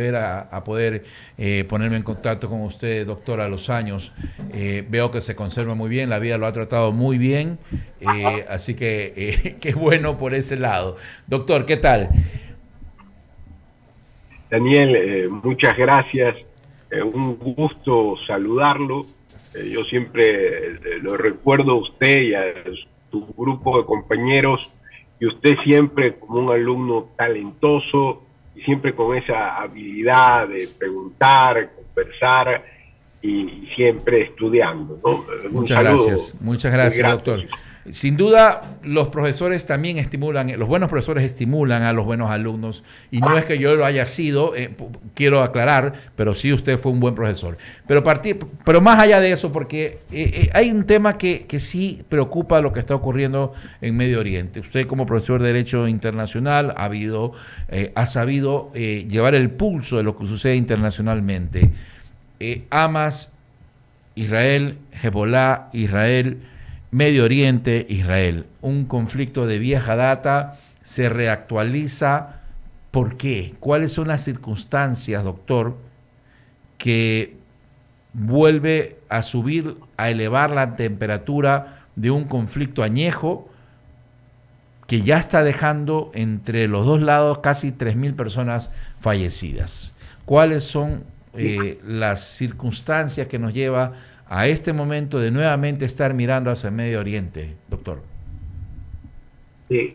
a poder ponerme en contacto con usted, doctor, a los años. Veo que se conserva muy bien, la vida lo ha tratado muy bien, así que qué bueno por ese lado. Doctor, ¿qué tal? Daniel, muchas gracias. Un gusto saludarlo. Yo siempre lo recuerdo a usted y a su grupo de compañeros, y usted siempre como un alumno talentoso y siempre con esa habilidad de preguntar, conversar y siempre estudiando, ¿no? Un saludo Muchas muy gracias, grato. doctor. Sin duda, los profesores también estimulan, los buenos profesores estimulan a los buenos alumnos, y no es que yo lo haya sido, quiero aclarar, pero sí usted fue un buen profesor. Pero más allá de eso, porque hay un tema que sí preocupa lo que está ocurriendo en Medio Oriente. Usted como profesor de Derecho Internacional ha sabido llevar el pulso de lo que sucede internacionalmente. Hamas, Israel, Hezbollah, Israel, Medio Oriente, Israel. Un conflicto de vieja data se reactualiza. ¿Por qué? ¿Cuáles son las circunstancias, doctor, que vuelve a subir, a elevar la temperatura de un conflicto añejo que ya está dejando entre los dos lados casi 3.000 personas fallecidas? ¿Cuáles son las circunstancias que nos lleva a este momento de nuevamente estar mirando hacia el Medio Oriente, doctor? Eh,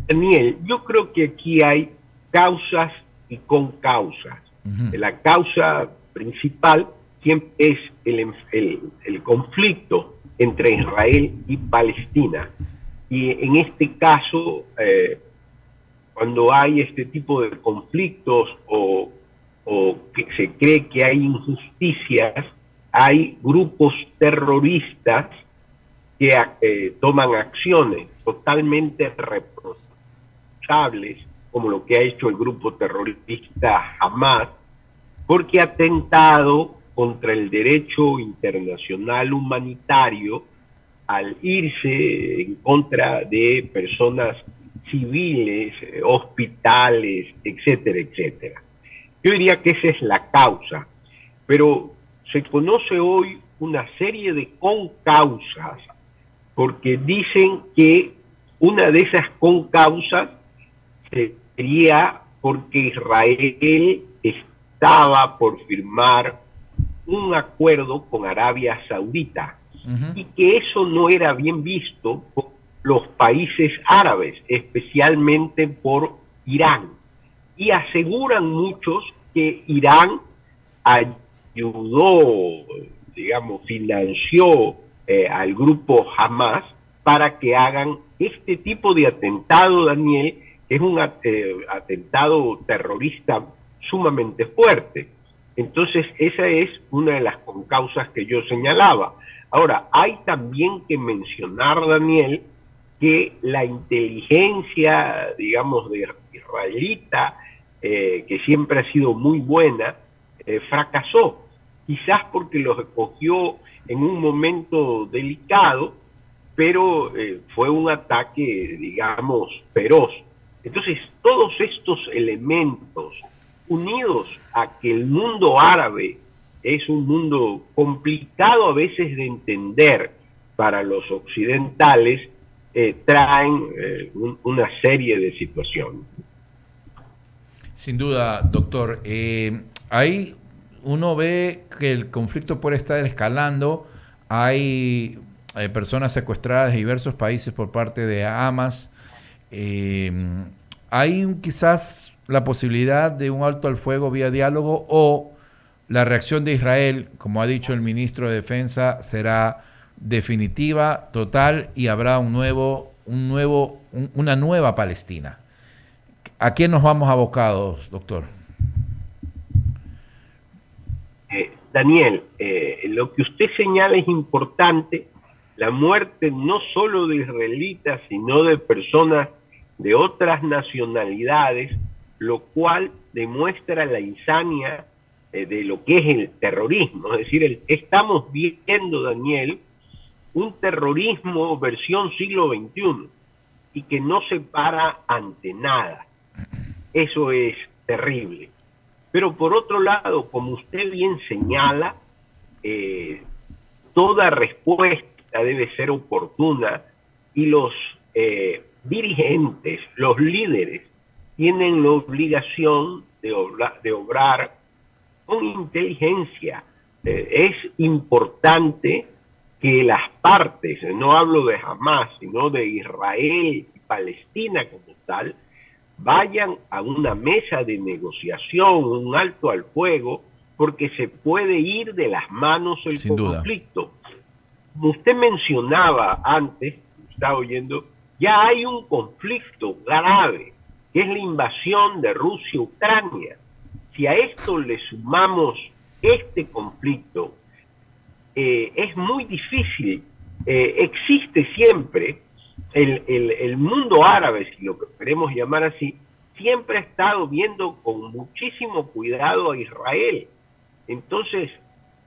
Daniel, yo creo que aquí hay causas y concausas. Uh -huh. La causa principal siempre es el conflicto entre Israel y Palestina. Y en este caso, cuando hay este tipo de conflictos o que se cree que hay injusticias, hay grupos terroristas que toman acciones totalmente reprochables, como lo que ha hecho el grupo terrorista Hamas, porque ha atentado contra el derecho internacional humanitario al irse en contra de personas civiles, hospitales, etcétera, etcétera. Yo diría que esa es la causa, pero se conoce hoy una serie de concausas, porque dicen que una de esas concausas sería porque Israel estaba por firmar un acuerdo con Arabia Saudita, Uh -huh. y que eso no era bien visto por los países árabes, especialmente por Irán. Y aseguran muchos que Irán ayudó, digamos, financió al grupo Hamas para que hagan este tipo de atentado, Daniel, que es un atentado terrorista sumamente fuerte. Entonces, esa es una de las concausas que yo señalaba. Ahora, hay también que mencionar, Daniel, que la inteligencia, digamos, de israelita, que siempre ha sido muy buena, fracasó, quizás porque los escogió en un momento delicado, pero fue un ataque, digamos, feroz. Entonces, todos estos elementos, unidos a que el mundo árabe es un mundo complicado a veces de entender para los occidentales, traen una serie de situaciones. Sin duda, doctor. Ahí uno ve que el conflicto puede estar escalando. Hay personas secuestradas de diversos países por parte de Hamas. Eh, hay quizás la posibilidad de un alto al fuego vía diálogo, o la reacción de Israel, como ha dicho el ministro de Defensa, será definitiva, total, y habrá una nueva Palestina. ¿A quién nos vamos abocados, doctor? Daniel, lo que usted señala es importante. La muerte no solo de israelitas, sino de personas de otras nacionalidades, lo cual demuestra la insania de lo que es el terrorismo. Es decir, estamos viendo, Daniel, un terrorismo versión siglo XXI y que no se para ante nada. Eso es terrible. Pero por otro lado, como usted bien señala, toda respuesta debe ser oportuna y los dirigentes, los líderes, tienen la obligación de obrar con inteligencia. Es importante que las partes, no hablo de Hamás, sino de Israel y Palestina como tal, vayan a una mesa de negociación, un alto al fuego, porque se puede ir de las manos el conflicto. Como usted mencionaba antes, estaba oyendo, ya hay un conflicto grave, que es la invasión de Rusia a Ucrania. Si a esto le sumamos este conflicto, es muy difícil. Existe siempre el mundo árabe, si lo queremos llamar así, siempre ha estado viendo con muchísimo cuidado a Israel. Entonces,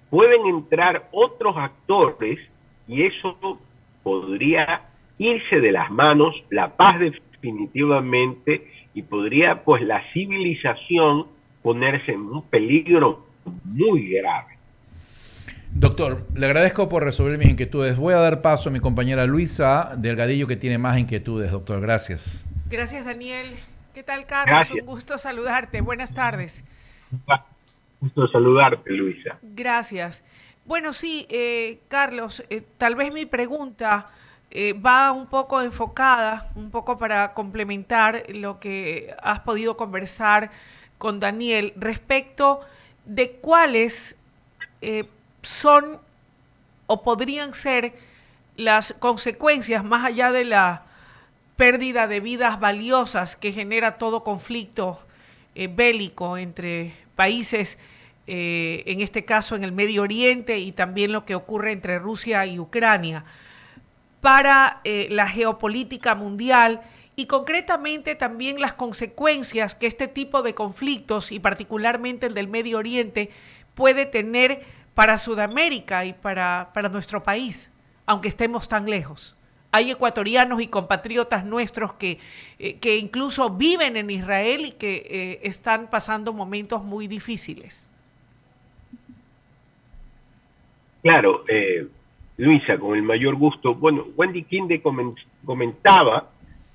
pueden entrar otros actores y eso podría irse de las manos, la paz definitivamente, y podría pues la civilización ponerse en un peligro muy grave. Doctor, le agradezco por resolver mis inquietudes. Voy a dar paso a mi compañera Luisa Delgadillo, que tiene más inquietudes, doctor. Gracias. Gracias, Daniel. ¿Qué tal, Carlos? Gracias. Un gusto saludarte. Buenas tardes. Gusto saludarte, Luisa. Gracias. Bueno, sí, Carlos, tal vez mi pregunta va un poco enfocada, un poco para complementar lo que has podido conversar con Daniel respecto de cuáles son o podrían ser las consecuencias más allá de la pérdida de vidas valiosas que genera todo conflicto bélico entre países, en este caso en el Medio Oriente, y también lo que ocurre entre Rusia y Ucrania, para la geopolítica mundial y concretamente también las consecuencias que este tipo de conflictos, y particularmente el del Medio Oriente, puede tener para Sudamérica y para nuestro país, aunque estemos tan lejos. Hay ecuatorianos y compatriotas nuestros que incluso viven en Israel y que están pasando momentos muy difíciles. Claro, Luisa, con el mayor gusto. Bueno, Wendy Kinde comentaba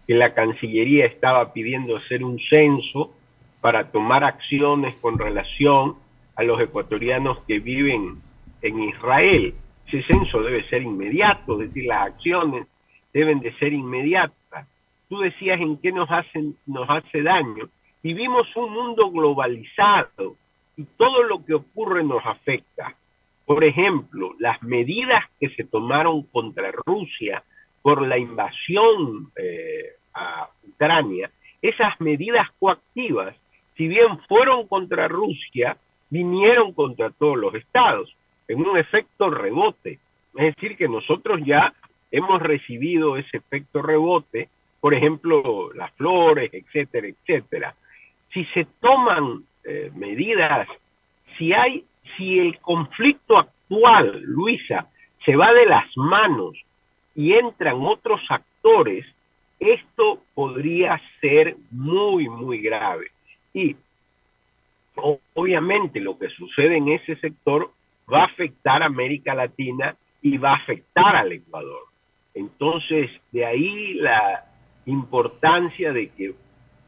que la Cancillería estaba pidiendo hacer un censo para tomar acciones con relación a los ecuatorianos que viven en Israel. Ese censo debe ser inmediato, es decir, las acciones deben de ser inmediatas. Tú decías en qué nos hace daño. Vivimos un mundo globalizado y todo lo que ocurre nos afecta. Por ejemplo, las medidas que se tomaron contra Rusia por la invasión a Ucrania, esas medidas coactivas, si bien fueron contra Rusia, vinieron contra todos los estados, en un efecto rebote. Es decir, que nosotros ya hemos recibido ese efecto rebote, por ejemplo, las flores, etcétera, etcétera. Si se toman medidas, si el conflicto actual, Luisa, se va de las manos y entran otros actores, esto podría ser muy, muy grave. Y obviamente lo que sucede en ese sector va a afectar a América Latina y va a afectar al Ecuador. Entonces, de ahí la importancia de que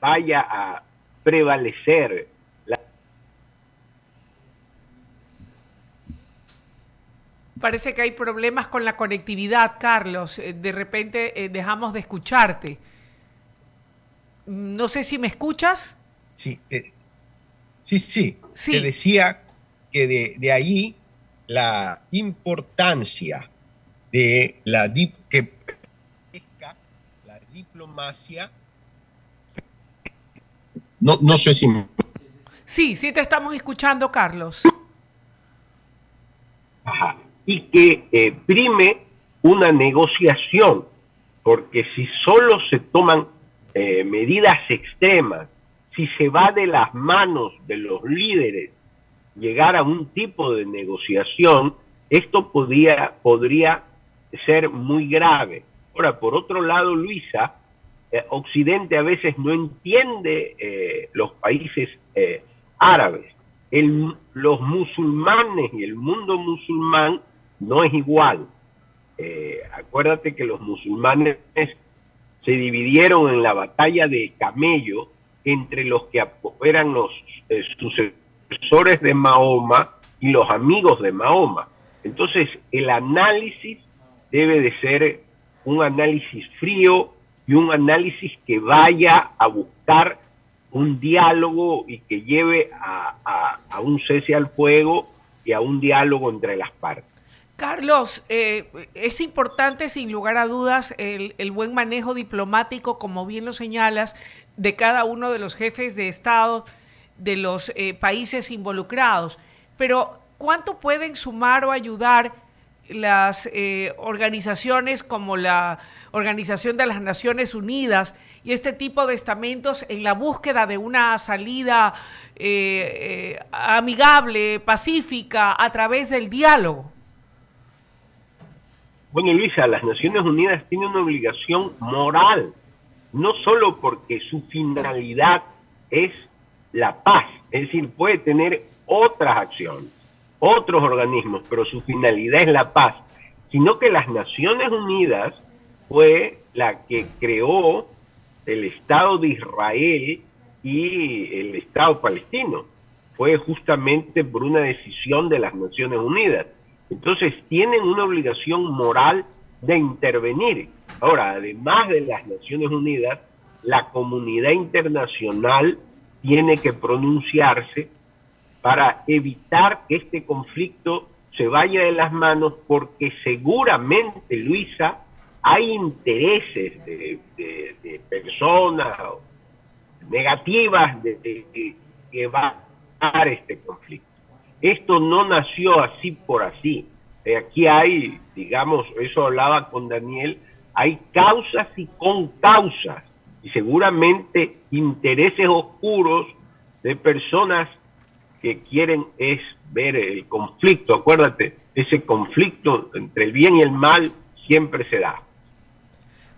vaya a prevalecer Parece que hay problemas con la conectividad, Carlos. De repente dejamos de escucharte. No sé si me escuchas. Sí, sí. Te decía que de ahí la importancia de la diplomacia. No sé si... Sí te estamos escuchando, Carlos. Ajá. Y que prime una negociación, porque si solo se toman medidas extremas, si se va de las manos de los líderes llegar a un tipo de negociación, esto podría ser muy grave. Ahora, por otro lado, Luisa, Occidente a veces no entiende, los países árabes. Los musulmanes y el mundo musulmán no es igual. Acuérdate que los musulmanes se dividieron en la batalla de Camello entre los que eran los sucesores de Mahoma y los amigos de Mahoma. Entonces, el análisis debe de ser un análisis frío y un análisis que vaya a buscar un diálogo y que lleve a un cese al fuego y a un diálogo entre las partes. Carlos, es importante sin lugar a dudas el buen manejo diplomático, como bien lo señalas, de cada uno de los jefes de Estado de los países involucrados. Pero, ¿cuánto pueden sumar o ayudar las organizaciones como la Organización de las Naciones Unidas y este tipo de estamentos en la búsqueda de una salida amigable, pacífica, a través del diálogo? Bueno, Luisa, las Naciones Unidas tienen una obligación moral, no solo porque su finalidad es la paz, es decir, puede tener otras acciones, otros organismos, pero su finalidad es la paz, sino que las Naciones Unidas fue la que creó el Estado de Israel y el Estado palestino. Fue justamente por una decisión de las Naciones Unidas. Entonces tienen una obligación moral de intervenir. Ahora, además de las Naciones Unidas, la comunidad internacional tiene que pronunciarse para evitar que este conflicto se vaya de las manos, porque seguramente, Luisa, hay intereses de personas negativas que va a dar este conflicto. Esto no nació así por así. Aquí hay, digamos, eso hablaba con Daniel, hay causas y concausas, y seguramente intereses oscuros de personas que quieren es ver el conflicto. Acuérdate, ese conflicto entre el bien y el mal siempre se da.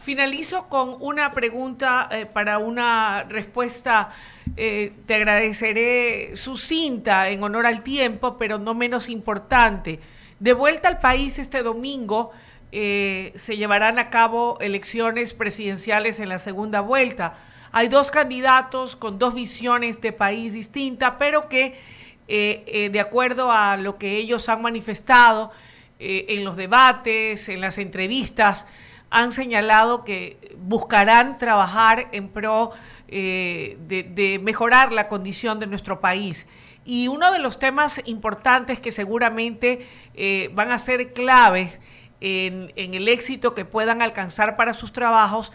Finalizo con una pregunta para una respuesta. Te agradeceré sucinta en honor al tiempo, pero no menos importante. De vuelta al país este domingo, se llevarán a cabo elecciones presidenciales en la segunda vuelta. Hay dos candidatos con dos visiones de país distintas, pero que de acuerdo a lo que ellos han manifestado en los debates, en las entrevistas, han señalado que buscarán trabajar en pro de mejorar la condición de nuestro país. Y uno de los temas importantes que seguramente van a ser claves en el éxito que puedan alcanzar para sus trabajos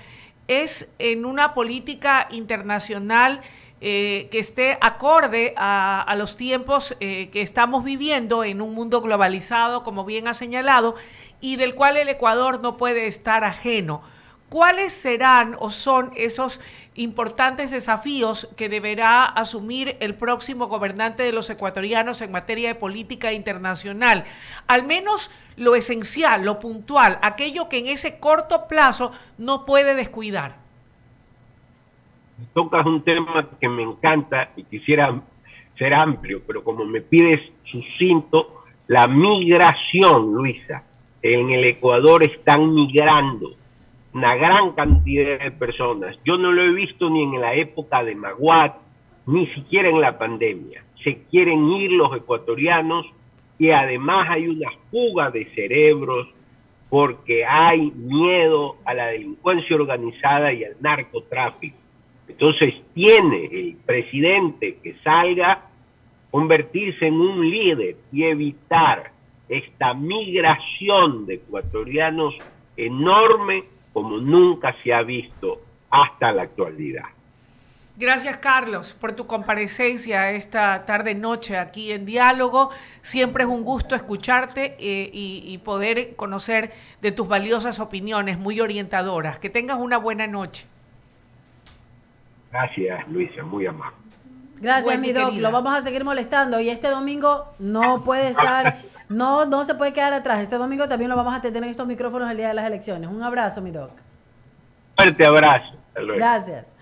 es en una política internacional que esté acorde a los tiempos que estamos viviendo en un mundo globalizado, como bien ha señalado, y del cual el Ecuador no puede estar ajeno. ¿Cuáles serán o son esos importantes desafíos que deberá asumir el próximo gobernante de los ecuatorianos en materia de política internacional? Al menos lo esencial, lo puntual, aquello que en ese corto plazo no puede descuidar. Tocas un tema que me encanta y quisiera ser amplio, pero como me pides sucinto, la migración, Luisa. En el Ecuador están migrando una gran cantidad de personas. Yo no lo he visto ni en la época de Maguad, ni siquiera en la pandemia. Se quieren ir los ecuatorianos y además hay una fuga de cerebros porque hay miedo a la delincuencia organizada y al narcotráfico. Entonces tiene el presidente que salga, convertirse en un líder y evitar esta migración de ecuatorianos enorme como nunca se ha visto hasta la actualidad. Gracias, Carlos, por tu comparecencia esta tarde-noche aquí en Diálogo. Siempre es un gusto escucharte y poder conocer de tus valiosas opiniones muy orientadoras. Que tengas una buena noche. Gracias, Luisa, muy amable. Gracias, mi doc. Lo vamos a seguir molestando y este domingo no puede estar, no se puede quedar atrás. Este domingo también lo vamos a tener en estos micrófonos el día de las elecciones. Un abrazo, mi doc. Fuerte abrazo. Hasta luego. Gracias.